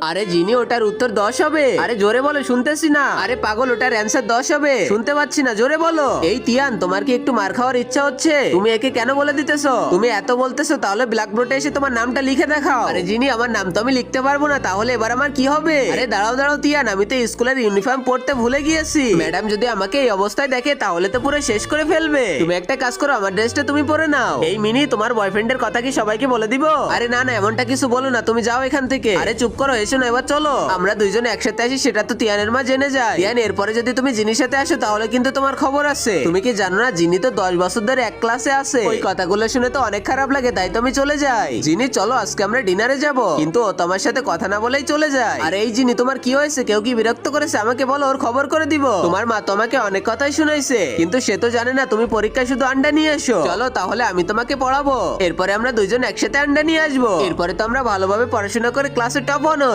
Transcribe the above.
আরে জিনি, ওটার উত্তর 10 হবে। আরে জোরে বলো, শুনতেছি না। আরে পাগল, ওটার অ্যান্সার 10 হবে। শুনতে পাচ্ছি না, জোরে বলো। এই তিয়ান, তোমার কি একটু মার খাওয়ার ইচ্ছা হচ্ছে? তুমি একে কেন বলে দিতেছো? তুমি এত বলতেছো, তাহলে ব্ল্যাকবোর্ডে এসে তোমার নামটা লিখে দেখাও। আরে জিনি, আমার নাম তো আমি লিখতে পারবো না, তাহলে এবার আমার কি হবে? আরে দাঁড়াও দাঁড়াও তিয়ান, আমি তো স্কুলের ইউনিফর্ম পরতে ভুলে গিয়েছি। ম্যাডাম যদি আমাকে এই অবস্থায় দেখে তাহলে তো পুরো শেষ করে ফেলবে। তুমি একটা কাজ করো, আমার ড্রেসটা তুমি পরে নাও। এই মিনি, তোমার বয়ফ্রেন্ডের কথা কি সবাইকে বলে দিব? আরে না না, এমনটা কিছু বলো না, তুমি যাও এখান থেকে। আরে চুপ করো, এসো না, এবার চলো আমরা দুইজন একসাথে আসি, সেটা তো তিয়ানের মা জেনে যায়। তিয়ান, এরপরে যদি তুমি জিনির সাথে আসো তাহলে কিন্তু তোমার খবর আছে। তুমি কি জানো না, জিনি তো 10 বছর ধরে এক ক্লাসে আছে। ওই কথাগুলো শুনে তো অনেক খারাপ লাগে, তাই তো আমি চলে যাই। জিনি চলো, আজকে আমরা ডিনারে যাব, কিন্তু ও তোমার সাথে কথা না বলেই চলে যায়। আর এই জিনি, তোমার কি হয়েছে? কেউ কি বিরক্ত করেছে? আমাকে বলো, ওর খবর করে দিব। তোমার মা তোমাকে অনেক কথাই শুনাইছে, কিন্তু সে তো জানে না তুমি পরীক্ষায় শুধু আন্ডা নিয়ে এসো। চলো তাহলে আমি তোমাকে পড়াবো, এরপরে আমরা দুইজন একসাথে আন্ডা নিয়ে আসবো। এরপরে তো আমরা ভালোভাবে পড়াশোনা করে ক্লাসে টপ হনো।